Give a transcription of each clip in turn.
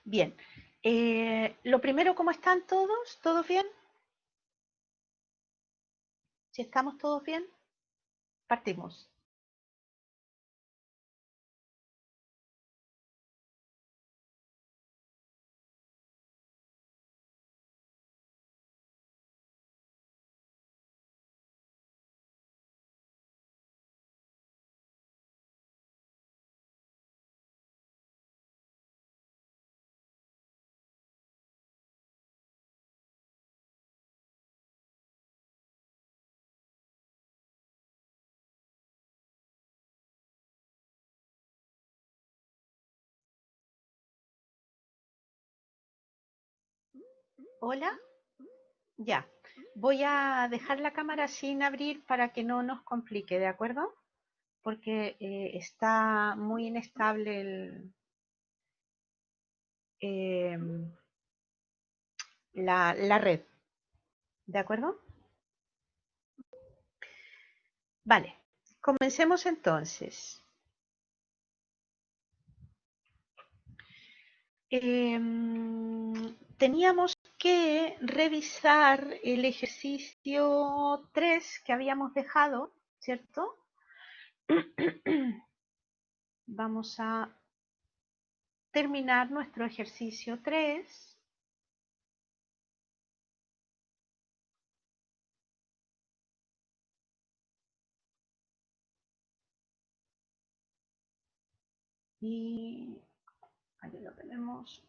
Bien. Lo primero, ¿cómo están todos? ¿Todos bien? Si estamos todos bien, partimos. Hola. Ya. Voy a dejar la cámara sin abrir para que no nos complique, ¿de acuerdo? Porque está muy inestable eh, la red, ¿de acuerdo? Vale. Comencemos entonces. Teníamos que revisar el ejercicio 3 que habíamos dejado, ¿cierto? Vamos a terminar nuestro ejercicio 3. Y ahí lo tenemos.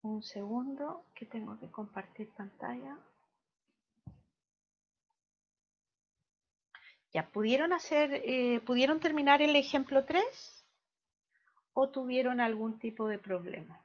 Un segundo, que tengo que compartir pantalla. Ya, ¿pudieron terminar el ejemplo 3 o tuvieron algún tipo de problema?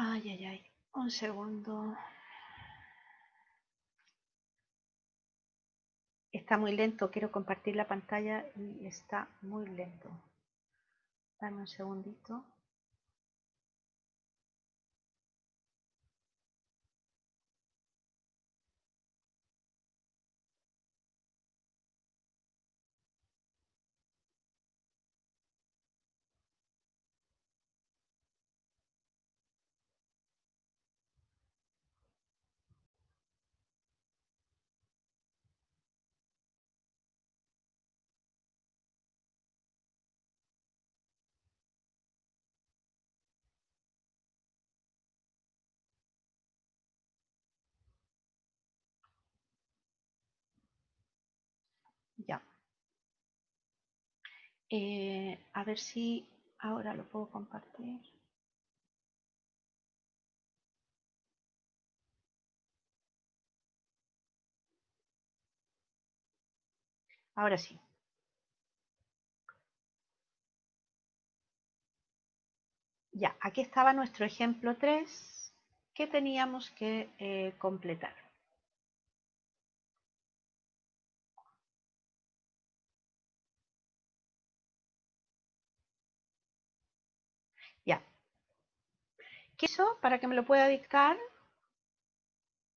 Ay, ay, ay. Un segundo. Está muy lento, quiero compartir la pantalla y está muy lento. Dame un segundito. Ya. A ver si ahora lo puedo compartir. Ahora sí. Ya, aquí estaba nuestro ejemplo 3 que teníamos que completar. Ya. ¿Qué hizo para que me lo pueda dictar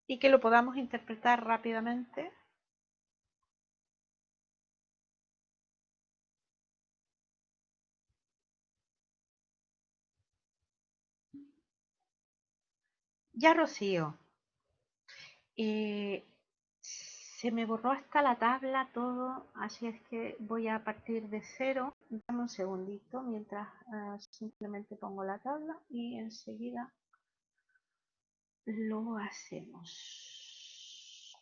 y que lo podamos interpretar rápidamente? Ya, Rocío. Eh, Se me borró hasta la tabla todo, así es que voy a partir de cero. Dame un segundito mientras simplemente pongo la tabla y enseguida lo hacemos.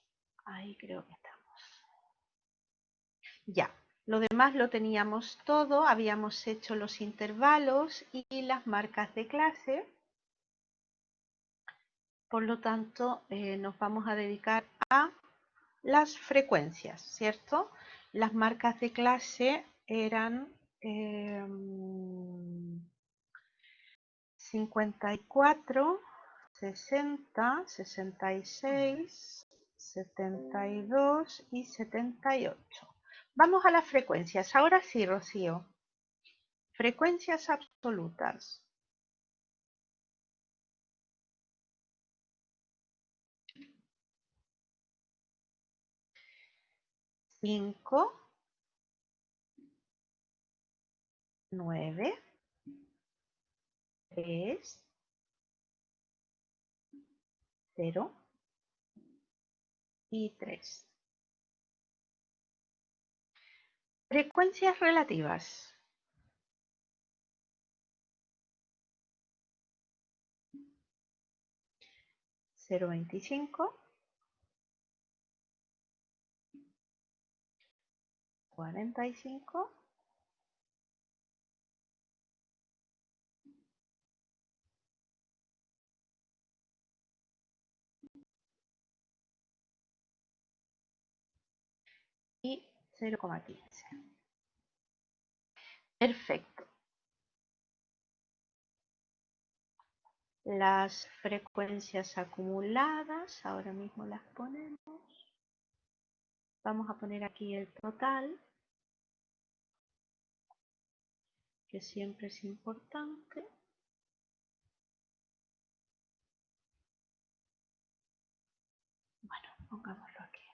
Ahí creo que estamos. Ya, lo demás lo teníamos todo, habíamos hecho los intervalos y las marcas de clase. Por lo tanto, nos vamos a dedicar a las frecuencias, ¿cierto? Las marcas de clase eran 54, 60, 66, 72 y 78. Vamos a las frecuencias. Ahora sí, Rocío. Frecuencias absolutas. 5, 9, 3, 0 y 3. Frecuencias relativas. 0,25, 45, y 0,15. Perfecto. Las frecuencias acumuladas, ahora mismo las ponemos. Vamos a poner aquí el total, que siempre es importante. Bueno, pongámoslo aquí.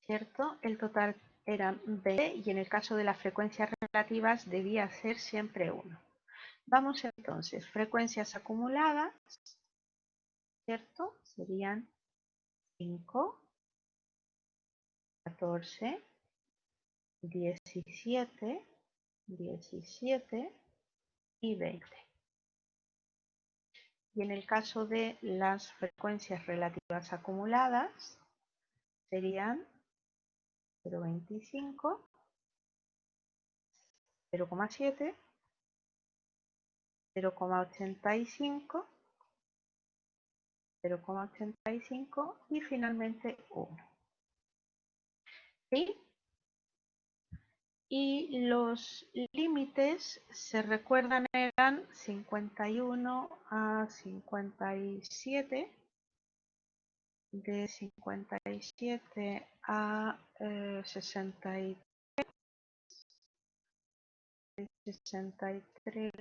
¿Cierto? El total era 20 y en el caso de las frecuencias relativas debía ser siempre 1. Vamos entonces, frecuencias acumuladas, ¿cierto? Serían 5, 14, 17, 17 y 20. Y en el caso de las frecuencias relativas acumuladas, serían 0,25, 0,7, 0,85, 0,85 y finalmente 1. ¿Sí? Y los límites, se recuerdan, eran 51 a 57, de 57 a 63, 63,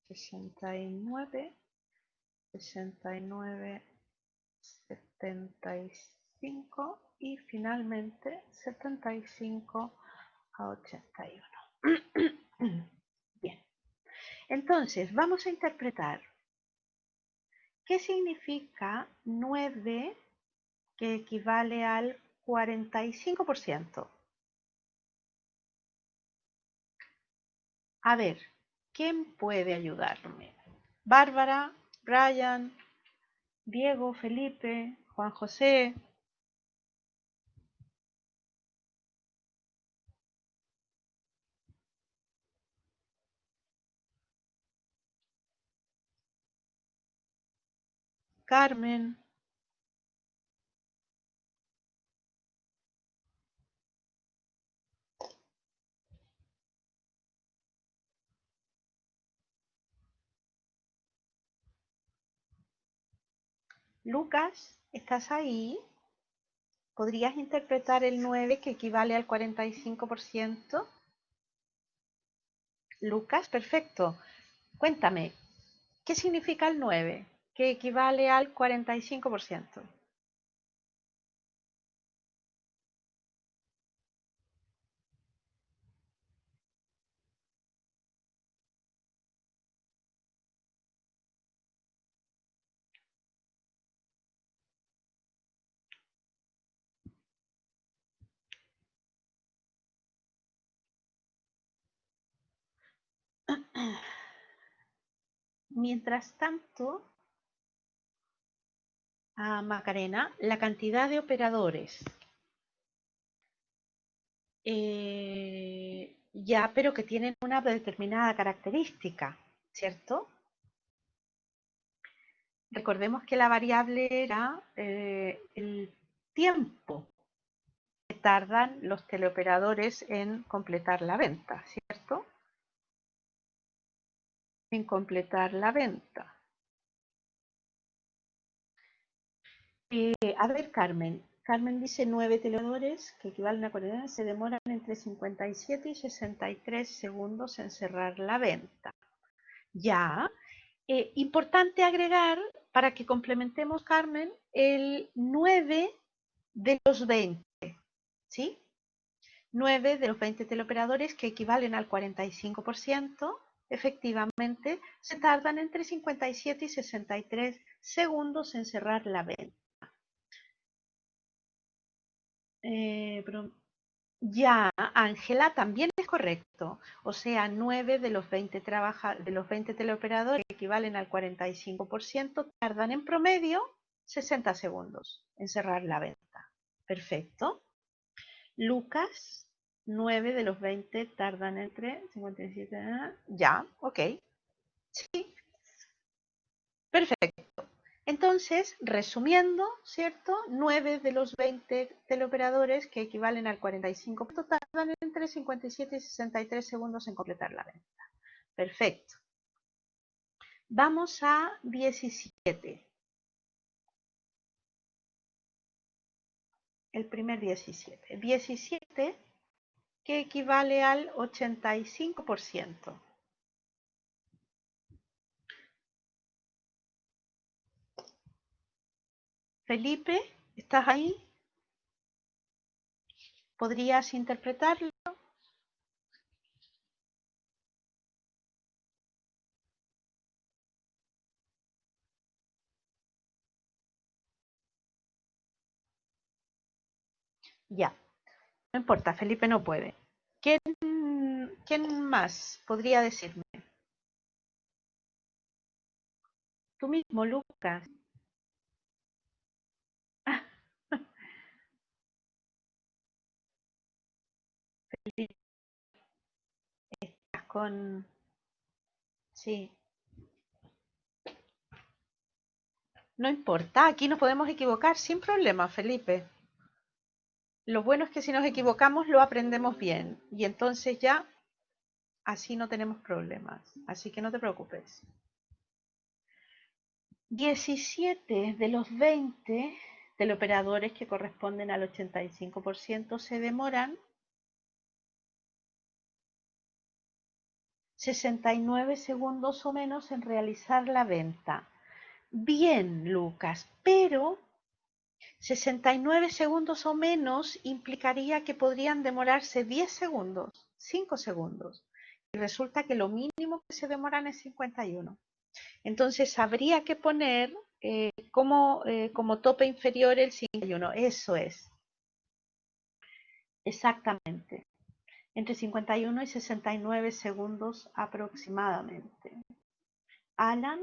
69, 69, 75 y finalmente 75 a 81. Bien, entonces vamos a interpretar qué significa 9 que equivale al 45%. A ver, ¿quién puede ayudarme? Bárbara, Brian, Diego, Felipe, Juan José. Carmen. Lucas, ¿estás ahí? ¿Podrías interpretar el 9 que equivale al 45%? Lucas, perfecto. Cuéntame, ¿qué significa el 9 que equivale al 45%? mientras tanto, Macarena, la cantidad de operadores. Ya, pero que tienen una determinada característica, ¿cierto? Recordemos que la variable era el tiempo que tardan los teleoperadores en completar la venta, ¿cierto? En completar la venta. A ver, Carmen. Carmen dice 9 teleoperadores, que equivalen a 40, se demoran entre 57 y 63 segundos en cerrar la venta. Ya. Importante agregar, para que complementemos, Carmen, el 9 de los 20, ¿sí? 9 de los 20 teleoperadores, que equivalen al 45%, efectivamente, se tardan entre 57 y 63 segundos en cerrar la venta. Ya, Ángela, también es correcto. O sea, 9 de los 20 teleoperadores, que equivalen al 45%, tardan en promedio 60 segundos en cerrar la venta. Perfecto. Lucas, 9 de los 20 tardan entre 57. Ya, ok. Sí, perfecto. Entonces, resumiendo, ¿cierto? 9 de los 20 teleoperadores, que equivalen al 45%, tardan entre 57 y 63 segundos en completar la venta. Perfecto. Vamos a 17. El primer 17. 17, que equivale al 85%. Felipe, ¿estás ahí? ¿Podrías interpretarlo? Ya, no importa, Felipe no puede. ¿Quién más podría decirme? Tú mismo, Lucas. Felipe, estás con... Sí, no importa, aquí nos podemos equivocar sin problema, Felipe. Lo bueno es que si nos equivocamos lo aprendemos bien y entonces ya así no tenemos problemas. Así que no te preocupes. 17 de los 20 teleoperadores, que corresponden al 85%, se demoran 69 segundos o menos en realizar la venta. Bien, Lucas, pero 69 segundos o menos implicaría que podrían demorarse 10 segundos, 5 segundos. Y resulta que lo mínimo que se demoran es 51. Entonces habría que poner como tope inferior el 51. Eso es. Exactamente. Entre 51 y 69 segundos aproximadamente. Alan,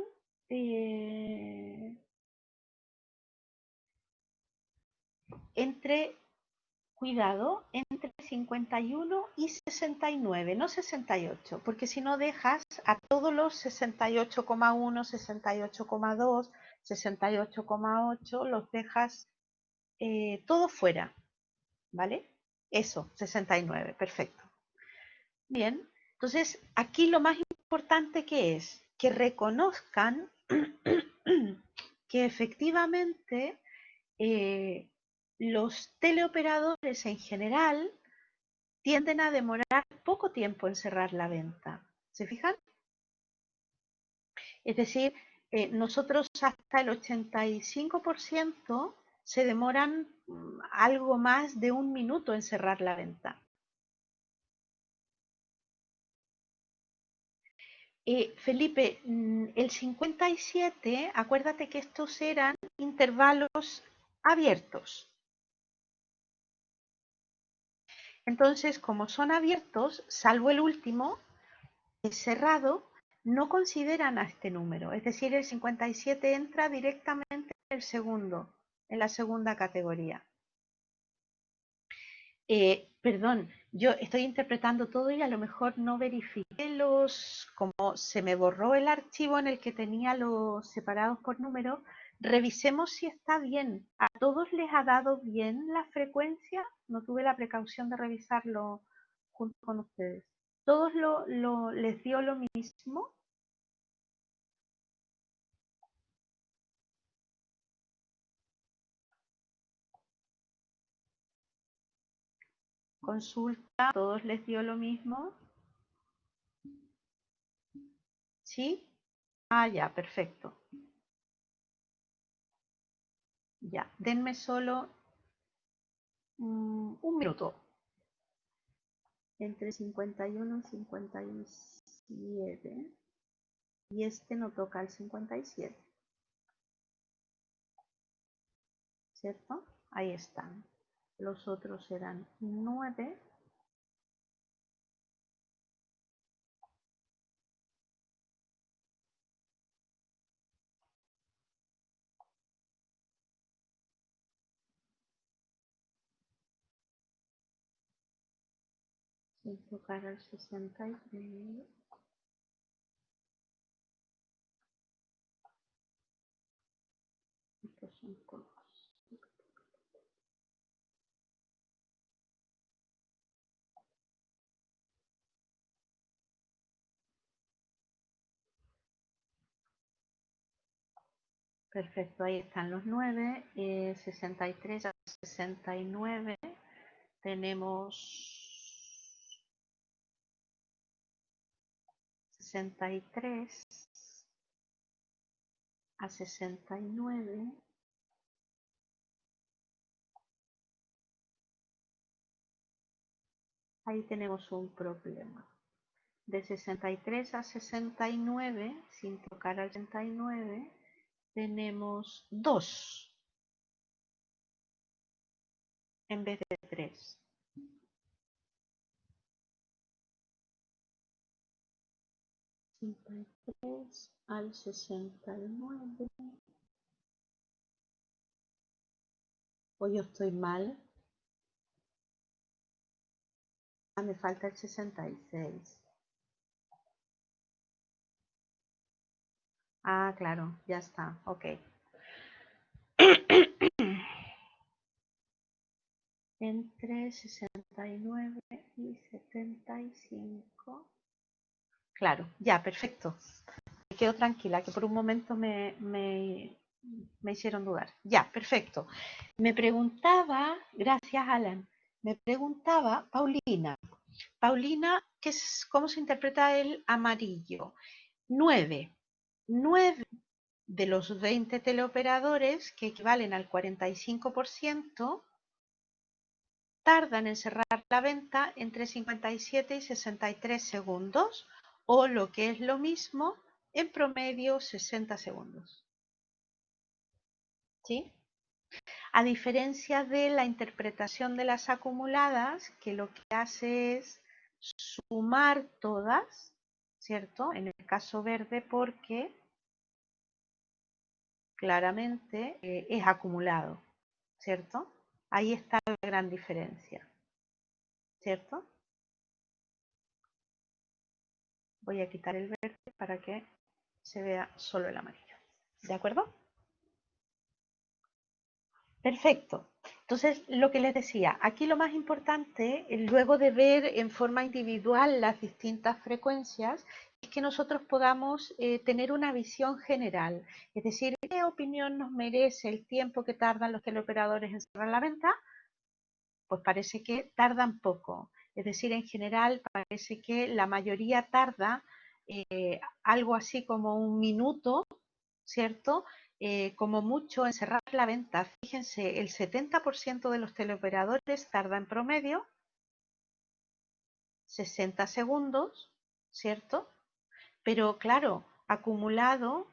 entre, cuidado, entre 51 y 69, no 68, porque si no dejas a todos los 68,1, 68,2, 68,8, los dejas todos fuera, ¿vale? Eso, 69, perfecto. Bien, entonces aquí lo más importante que es que reconozcan que efectivamente los teleoperadores en general tienden a demorar poco tiempo en cerrar la venta. ¿Se fijan? Es decir, nosotros hasta el 85% se demoran algo más de un minuto en cerrar la venta. Felipe, el 57, acuérdate que estos eran intervalos abiertos. Entonces, como son abiertos, salvo el último, es cerrado, no consideran a este número. Es decir, el 57 entra directamente en el segundo, en la segunda categoría. Perdón, yo estoy interpretando todo y a lo mejor no verifiqué como se me borró el archivo en el que tenía los separados por número. Revisemos si está bien. ¿A todos les ha dado bien la frecuencia? No tuve la precaución de revisarlo junto con ustedes. ¿Todos les dio lo mismo? Consulta, ¿todos les dio lo mismo? ¿Sí? Ah, ya, perfecto. Ya, denme solo un minuto. Entre 51 y 57. Y este no toca el 57. ¿Cierto? Ahí están. Los otros serán 9. Sin tocar el 63. Estos son todos. Perfecto, ahí están los 9. 63 a 69. Tenemos 63 a 69. Ahí tenemos un problema. De 63 a 69, sin tocar al 69, tenemos 2 en vez de 3. 63 al 69. O yo estoy mal. Ah, me falta el 66. Ah, claro, ya está, ok. Entre 69 y 75. Claro, ya, perfecto. Me quedo tranquila, que por un momento me hicieron dudar. Ya, perfecto. Me preguntaba, gracias Alan, me preguntaba Paulina, ¿cómo se interpreta el amarillo? 9. 9 de los 20 teleoperadores, que equivalen al 45%, tardan en cerrar la venta entre 57 y 63 segundos, o lo que es lo mismo, en promedio 60 segundos. ¿Sí? A diferencia de la interpretación de las acumuladas, que lo que hace es sumar todas, ¿cierto? En el caso verde, porque claramente es acumulado, ¿cierto? Ahí está la gran diferencia, ¿cierto? Voy a quitar el verde para que se vea solo el amarillo. ¿De acuerdo? Perfecto. Entonces, lo que les decía, aquí lo más importante, luego de ver en forma individual las distintas frecuencias, es que nosotros podamos tener una visión general. Es decir, ¿qué opinión nos merece el tiempo que tardan los teleoperadores en cerrar la venta? Pues parece que tardan poco. Es decir, en general parece que la mayoría tarda algo así como un minuto, ¿cierto? Como mucho en cerrar la venta. Fíjense, el 70% de los teleoperadores tarda en promedio 60 segundos, ¿cierto? Pero claro, acumulado,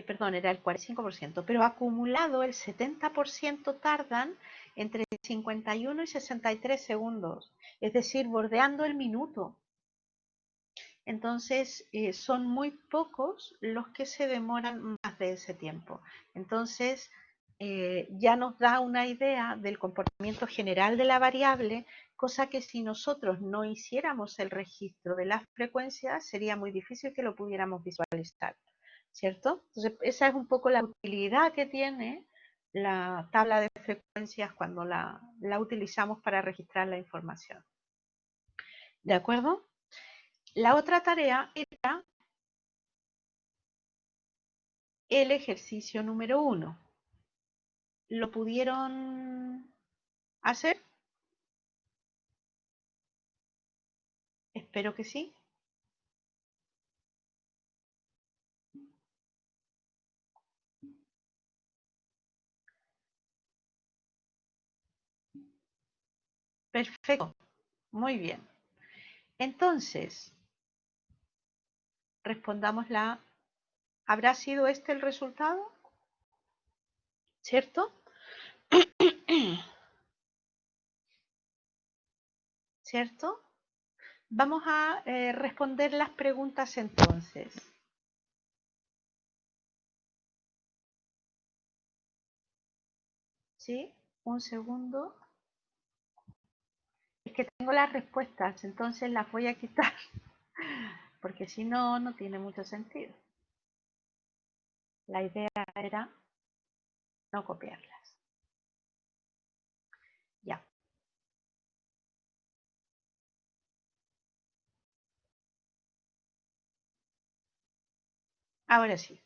perdón, era el 45%, pero acumulado el 70% tardan entre 51 y 63 segundos, es decir, bordeando el minuto. Entonces, son muy pocos los que se demoran más de ese tiempo. Entonces, ya nos da una idea del comportamiento general de la variable, cosa que si nosotros no hiciéramos el registro de las frecuencias, sería muy difícil que lo pudiéramos visualizar, ¿cierto? Entonces, esa es un poco la utilidad que tiene la tabla de frecuencias cuando la utilizamos para registrar la información. ¿De acuerdo? La otra tarea era el ejercicio número 1. ¿Lo pudieron hacer? Espero que sí. Perfecto. Muy bien. Entonces, respondámosla. ¿Habrá sido este el resultado? ¿Cierto? ¿Cierto? Vamos a responder las preguntas entonces. ¿Sí? Un segundo. Es que tengo las respuestas, entonces las voy a quitar, porque si no, no tiene mucho sentido. La idea era no copiarlas. Ya. Ahora sí.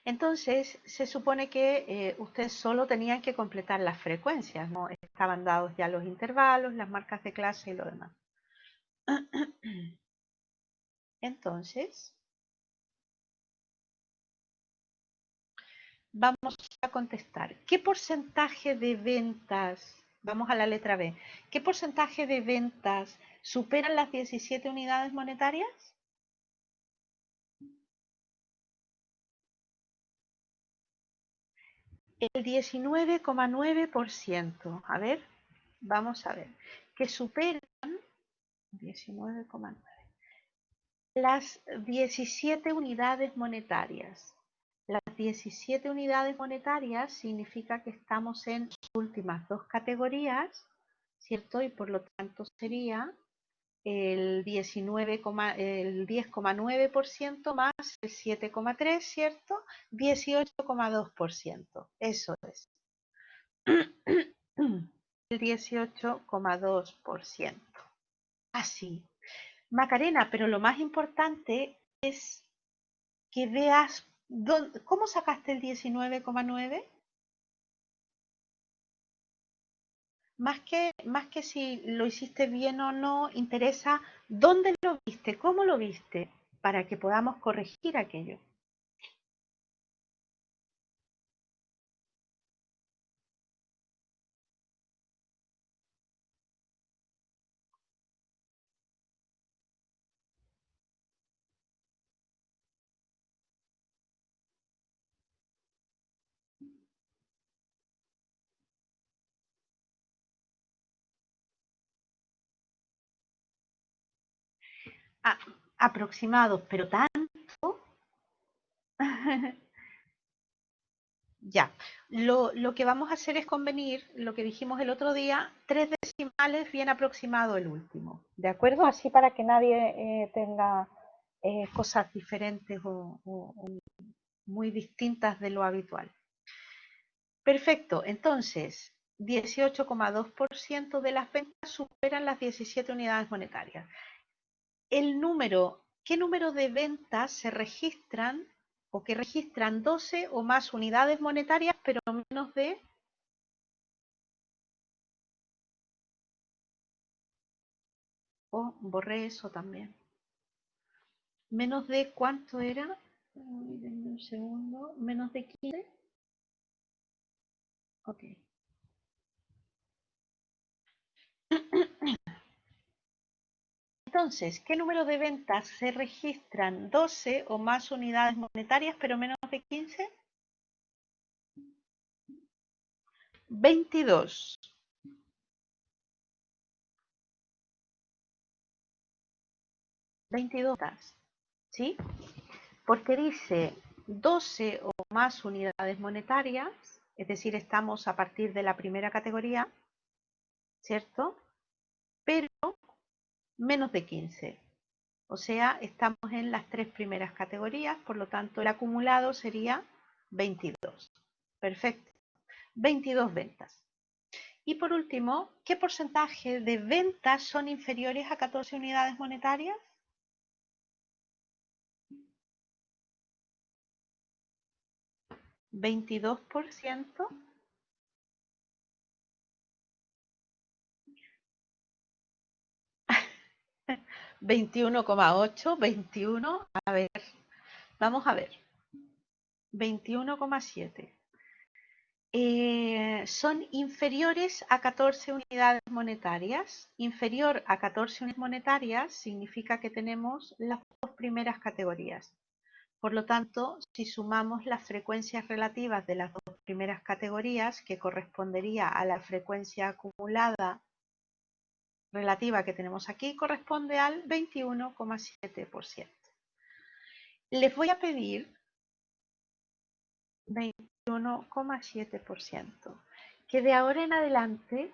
Entonces, se supone que ustedes solo tenían que completar las frecuencias, ¿no? Estaban dados ya los intervalos, las marcas de clase y lo demás. Entonces, vamos a contestar. ¿Qué porcentaje de ventas, vamos a la letra B, qué porcentaje de ventas superan las 17 unidades monetarias? El 19,9%. A ver, vamos a ver. Que superan 19,9. Las 17 unidades monetarias. Las 17 unidades monetarias significa que estamos en las últimas dos categorías, ¿cierto? Y por lo tanto sería el 10,9% más el 7,3%, ¿cierto? 18,2%. Eso es. El 18,2%. Así. Macarena, pero lo más importante es que veas cómo sacaste el 19,9. Más que si lo hiciste bien o no, interesa dónde lo viste, cómo lo viste, para que podamos corregir aquello. Ah, aproximados, pero tanto. Ya, lo que vamos a hacer es convenir, lo que dijimos el otro día, 3 decimales bien aproximado el último, ¿de acuerdo? Así para que nadie tenga cosas diferentes o muy distintas de lo habitual. Perfecto, entonces, 18,2% de las ventas superan las 17 unidades monetarias. ¿Qué número de ventas se registran o que registran 12 o más unidades monetarias, pero menos de... borré eso también. ¿Menos de cuánto era? Denme un segundo. ¿Menos de 15? Ok. Entonces, ¿qué número de ventas se registran 12 o más unidades monetarias, pero menos de 15? 22. 22 ventas, ¿sí? Porque dice 12 o más unidades monetarias, es decir, estamos a partir de la primera categoría, ¿cierto? Pero menos de 15. O sea, estamos en las tres primeras categorías, por lo tanto el acumulado sería 22. Perfecto. 22 ventas. Y por último, ¿qué porcentaje de ventas son inferiores a 14 unidades monetarias? ¿22%? 21,8, 21, a ver, vamos a ver, 21,7. Son inferiores a 14 unidades monetarias. Inferior a 14 unidades monetarias significa que tenemos las dos primeras categorías. Por lo tanto, si sumamos las frecuencias relativas de las dos primeras categorías, que correspondería a la frecuencia acumulada relativa que tenemos aquí, corresponde al 21,7%. Les voy a pedir 21,7%, que de ahora en adelante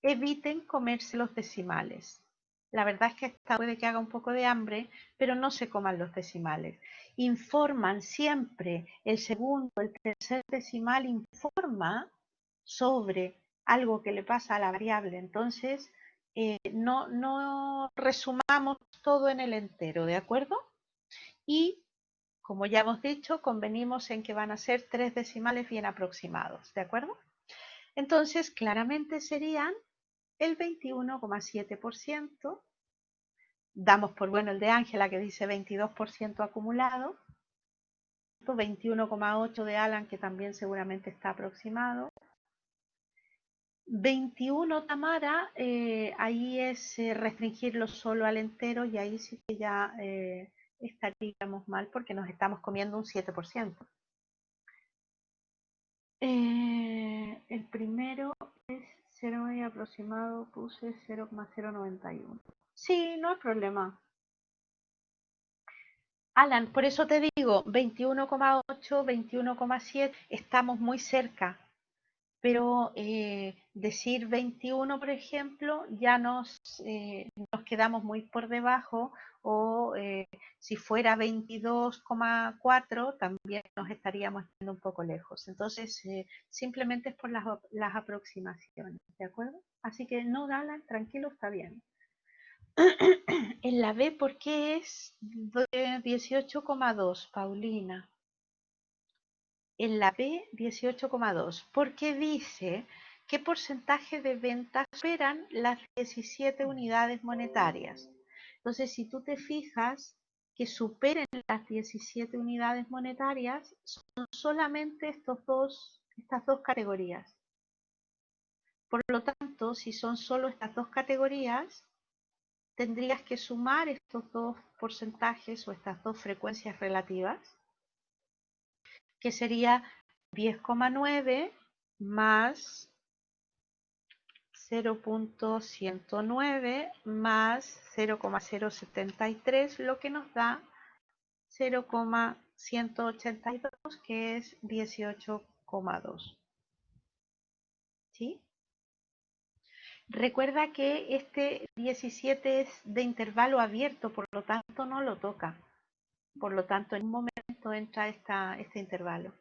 eviten comerse los decimales. La verdad es que esta puede que haga un poco de hambre, pero no se coman los decimales. Informan siempre, el segundo, el tercer decimal informa sobre algo que le pasa a la variable. Entonces, no resumamos todo en el entero, ¿de acuerdo? Y como ya hemos dicho, convenimos en que van a ser 3 decimales bien aproximados, ¿de acuerdo? Entonces, claramente serían el 21,7%. Damos por bueno el de Ángela, que dice 22% acumulado. 21,8% de Alan, que también seguramente está aproximado. 21 Tamara, ahí es restringirlo solo al entero y ahí sí que ya estaríamos mal porque nos estamos comiendo un 7%. El primero es 0 aproximado, puse 0,091. Sí, no hay problema. Alan, por eso te digo 21,8, 21,7, estamos muy cerca, pero decir 21, por ejemplo, ya nos quedamos muy por debajo, o si fuera 22,4 también nos estaríamos yendo un poco lejos. Entonces, simplemente es por las aproximaciones, ¿de acuerdo? Así que no, Alan, tranquilo, está bien. En la B, ¿por qué es 18,2, Paulina? En la B, 18,2, porque dice qué porcentaje de ventas superan las 17 unidades monetarias. Entonces, si tú te fijas, que superen las 17 unidades monetarias son solamente estas dos categorías. Por lo tanto, si son solo estas dos categorías, tendrías que sumar estos dos porcentajes o estas dos frecuencias relativas, que sería 10,9 más 0,109 más 0,073, lo que nos da 0,182, que es 18,2. ¿Sí? Recuerda que este 17 es de intervalo abierto, por lo tanto no lo toca. Por lo tanto, en un momento entra este intervalo.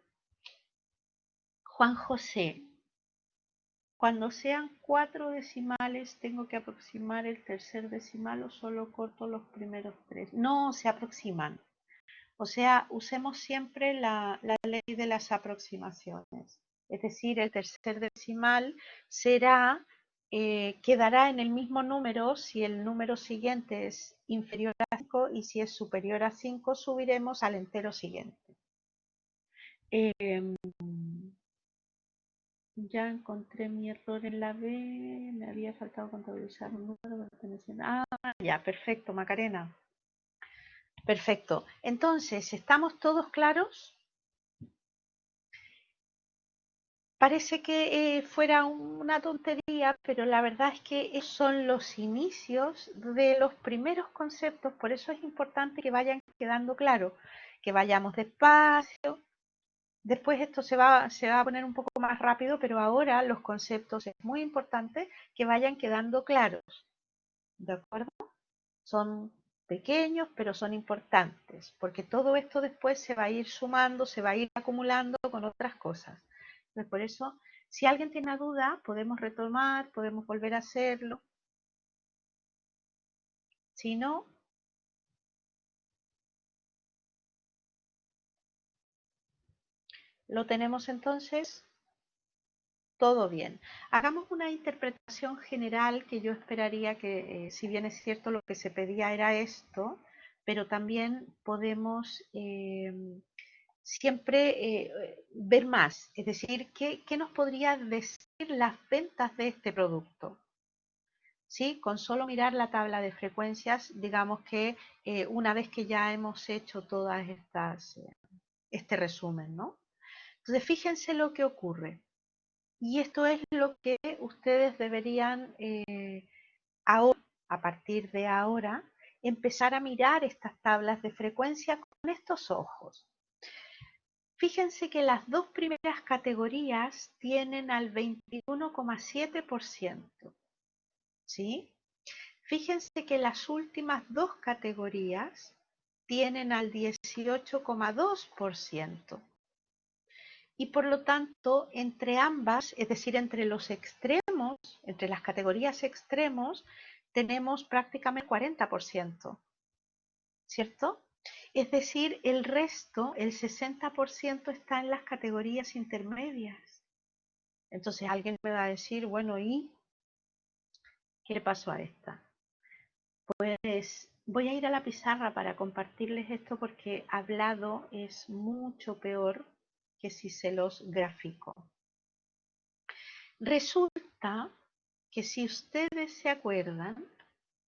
Juan José, cuando sean 4 decimales, ¿tengo que aproximar el tercer decimal o solo corto los primeros 3? No, se aproximan. O sea, usemos siempre la ley de las aproximaciones. Es decir, el tercer decimal quedará en el mismo número si el número siguiente es inferior a 5, y si es superior a 5 subiremos al entero siguiente. Ya encontré mi error en la B, me había faltado contabilizar un número perteneciente. Ah, ya, perfecto, Macarena. Perfecto. Entonces, ¿estamos todos claros? Parece que fuera una tontería, pero la verdad es que esos son los inicios de los primeros conceptos, por eso es importante que vayan quedando claros, que vayamos despacio. Después esto se va a poner un poco más rápido, pero ahora los conceptos es muy importante que vayan quedando claros, ¿de acuerdo? Son pequeños, pero son importantes, porque todo esto después se va a ir sumando, se va a ir acumulando con otras cosas. Entonces, por eso, si alguien tiene una duda, podemos retomar, podemos volver a hacerlo. Si no, lo tenemos entonces todo bien. Hagamos una interpretación general que yo esperaría que, si bien es cierto lo que se pedía era esto, pero también podemos siempre ver más, es decir, ¿qué nos podría decir las ventas de este producto? ¿Sí? Con solo mirar la tabla de frecuencias, digamos que una vez que ya hemos hecho todas estas, este resumen, ¿no? Entonces, fíjense lo que ocurre. Y esto es lo que ustedes deberían ahora, a partir de ahora, empezar a mirar estas tablas de frecuencia con estos ojos. Fíjense que las dos primeras categorías tienen al 21,7%, ¿sí? Fíjense que las últimas dos categorías tienen al 18,2%. Y por lo tanto, entre ambas, es decir, entre los extremos, entre las categorías extremos, tenemos prácticamente 40%, ¿cierto? Es decir, el resto, el 60%, está en las categorías intermedias. Entonces alguien me va a decir, bueno, ¿y qué le pasó a esta? Pues voy a ir a la pizarra para compartirles esto porque hablado es mucho peor que si se los grafico. Resulta que si ustedes se acuerdan,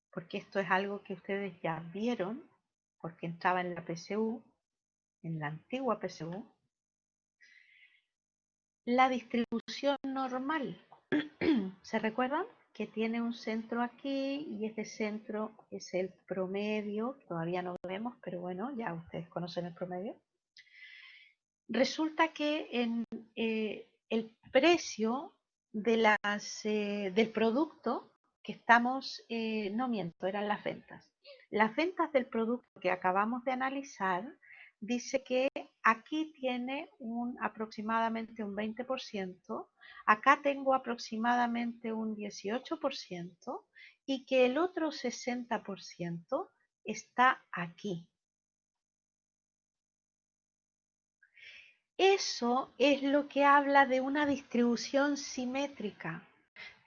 porque esto es algo que ustedes ya vieron, porque estaba en la PSU, en la antigua PSU, la distribución normal. ¿Se recuerdan? Que tiene un centro aquí y este centro es el promedio, todavía no lo vemos, pero bueno, ya ustedes conocen el promedio. Resulta que en el precio de del producto que estamos, no miento, eran las ventas. Las ventas del producto que acabamos de analizar dice que aquí tiene aproximadamente un 20%, acá tengo aproximadamente un 18% y que el otro 60% está aquí. Eso es lo que habla de una distribución simétrica.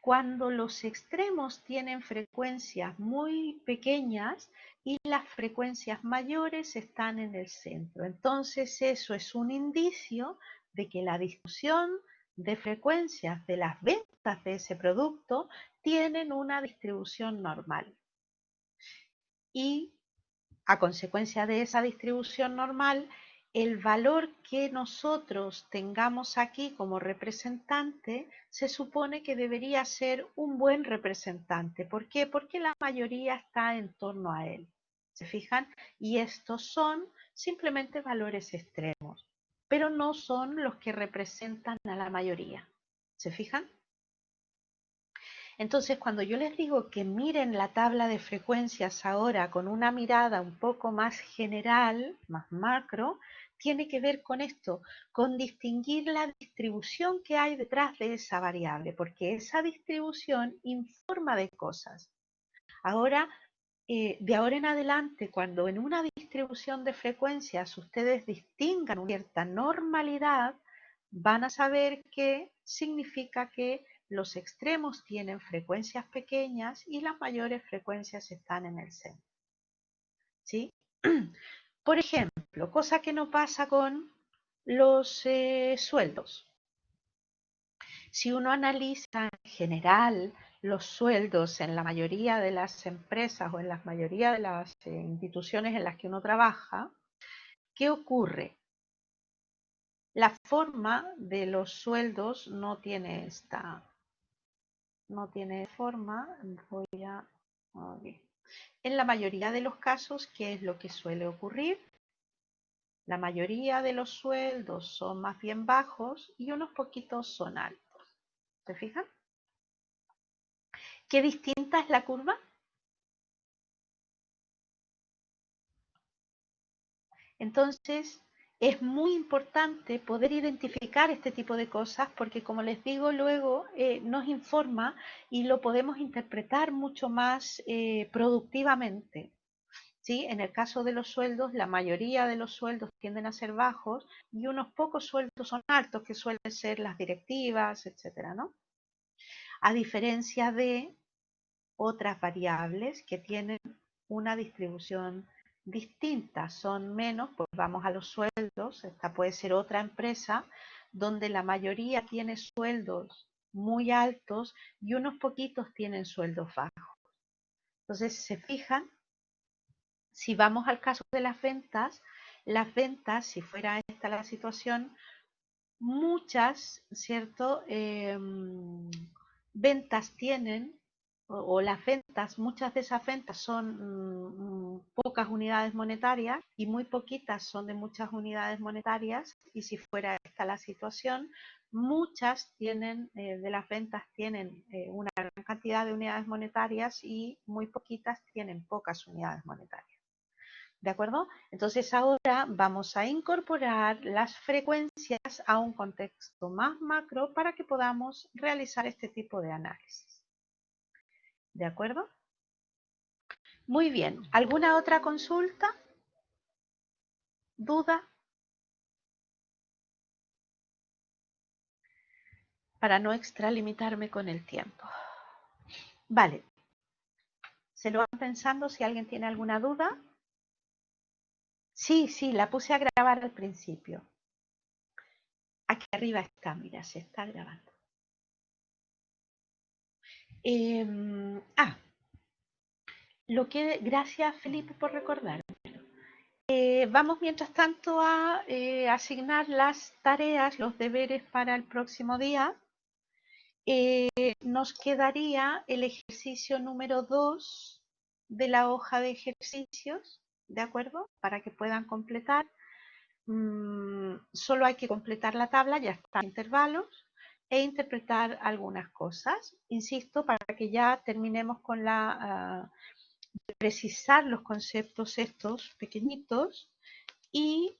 Cuando los extremos tienen frecuencias muy pequeñas y las frecuencias mayores están en el centro. Entonces eso es un indicio de que la distribución de frecuencias de las ventas de ese producto tienen una distribución normal. Y a consecuencia de esa distribución normal, el valor que nosotros tengamos aquí como representante se supone que debería ser un buen representante. ¿Por qué? Porque la mayoría está en torno a él. ¿Se fijan? Y estos son simplemente valores extremos, pero no son los que representan a la mayoría. ¿Se fijan? Entonces, cuando yo les digo que miren la tabla de frecuencias ahora con una mirada un poco más general, más macro, tiene que ver con esto, con distinguir la distribución que hay detrás de esa variable, porque esa distribución informa de cosas. Ahora, de ahora en adelante, cuando en una distribución de frecuencias ustedes distingan una cierta normalidad, van a saber que significa que los extremos tienen frecuencias pequeñas y las mayores frecuencias están en el centro. ¿Sí? Por ejemplo, cosa que no pasa con los sueldos. Si uno analiza en general los sueldos en la mayoría de las empresas o en la mayoría de las instituciones en las que uno trabaja, ¿qué ocurre? La forma de los sueldos no tiene forma. Voy a... Okay. En la mayoría de los casos, ¿qué es lo que suele ocurrir? La mayoría de los sueldos son más bien bajos y unos poquitos son altos. ¿Se fijan? ¿Qué distinta es la curva? Entonces, es muy importante poder identificar este tipo de cosas porque, como les digo, luego nos informa y lo podemos interpretar mucho más productivamente. ¿Sí? En el caso de los sueldos, la mayoría de los sueldos tienden a ser bajos y unos pocos sueldos son altos, que suelen ser las directivas, etcétera, ¿no? A diferencia de otras variables que tienen una distribución distinta, son menos, pues vamos a los sueldos, esta puede ser otra empresa donde la mayoría tiene sueldos muy altos y unos poquitos tienen sueldos bajos. Entonces, se fijan, si vamos al caso de las ventas, si fuera esta la situación, muchas, ¿cierto? Ventas tienen, o las ventas, muchas de esas ventas son pocas unidades monetarias y muy poquitas son de muchas unidades monetarias. Y si fuera esta la situación, muchas tienen, de las ventas tienen una gran cantidad de unidades monetarias y muy poquitas tienen pocas unidades monetarias. ¿De acuerdo? Entonces ahora vamos a incorporar las frecuencias a un contexto más macro para que podamos realizar este tipo de análisis. ¿De acuerdo? Muy bien. ¿Alguna otra consulta? ¿Duda? Para no extralimitarme con el tiempo. Vale. ¿Se lo van pensando si alguien tiene alguna duda? Sí, sí, la puse a grabar al principio. Aquí arriba está, mira, se está grabando. Gracias Felipe por recordar. Vamos mientras tanto a asignar las tareas, los deberes para el próximo día. Nos quedaría el ejercicio número 2 de la hoja de ejercicios, ¿de acuerdo? Para que puedan completar. Solo hay que completar la tabla, ya está en intervalos, e interpretar algunas cosas. Insisto, para que ya terminemos con precisar los conceptos estos pequeñitos y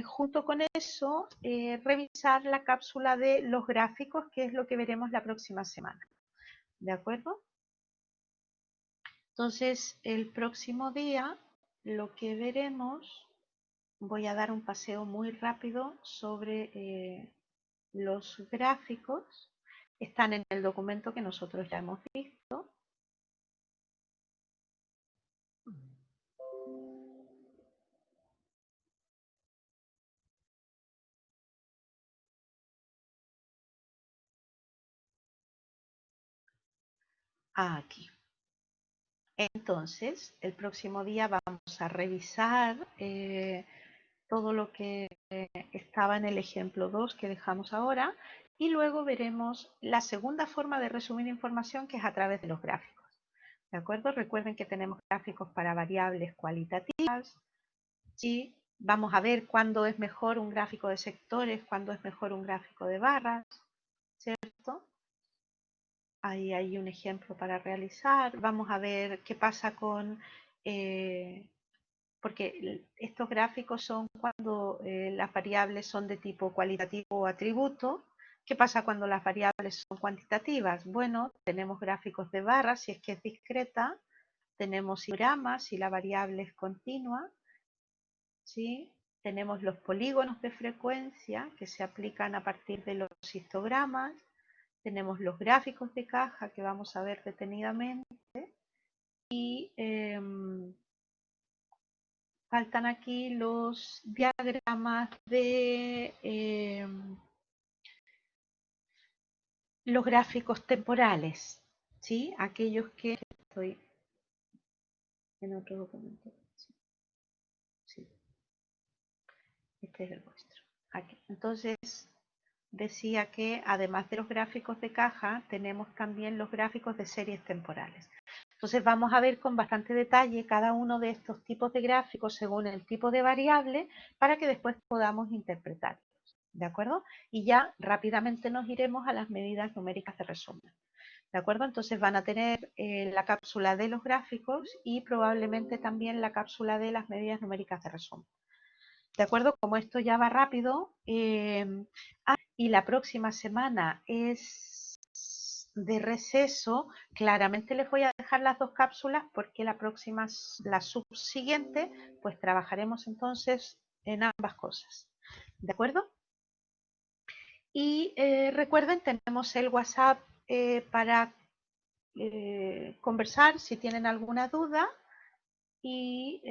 junto con eso revisar la cápsula de los gráficos, que es lo que veremos la próxima semana. ¿De acuerdo? Entonces, el próximo día lo que veremos, voy a dar un paseo muy rápido sobre los gráficos. Están en el documento que nosotros ya hemos visto. Aquí. Entonces, el próximo día vamos a revisar todo lo que estaba en el ejemplo 2 que dejamos ahora y luego veremos la segunda forma de resumir información, que es a través de los gráficos. ¿De acuerdo? Recuerden que tenemos gráficos para variables cualitativas. ¿Sí? Vamos a ver cuándo es mejor un gráfico de sectores, cuándo es mejor un gráfico de barras, ¿cierto? Ahí hay un ejemplo para realizar. Vamos a ver qué pasa con... porque estos gráficos son cuando las variables son de tipo cualitativo o atributo. ¿Qué pasa cuando las variables son cuantitativas? Bueno, tenemos gráficos de barras si es que es discreta, tenemos histogramas si la variable es continua, ¿sí? Tenemos los polígonos de frecuencia que se aplican a partir de los histogramas, tenemos los gráficos de caja que vamos a ver detenidamente y faltan aquí los diagramas de los gráficos temporales, ¿sí? Aquellos que estoy en otro documento. Sí, este es el vuestro. Entonces, decía que además de los gráficos de caja, tenemos también los gráficos de series temporales. Entonces vamos a ver con bastante detalle cada uno de estos tipos de gráficos según el tipo de variable para que después podamos interpretarlos, ¿de acuerdo? Y ya rápidamente nos iremos a las medidas numéricas de resumen, ¿de acuerdo? Entonces van a tener la cápsula de los gráficos y probablemente también la cápsula de las medidas numéricas de resumen. ¿De acuerdo? Como esto ya va rápido, y la próxima semana es de receso, claramente les voy a dejar las dos cápsulas porque la subsiguiente, pues trabajaremos entonces en ambas cosas. ¿De acuerdo? Y recuerden, tenemos el WhatsApp para conversar si tienen alguna duda y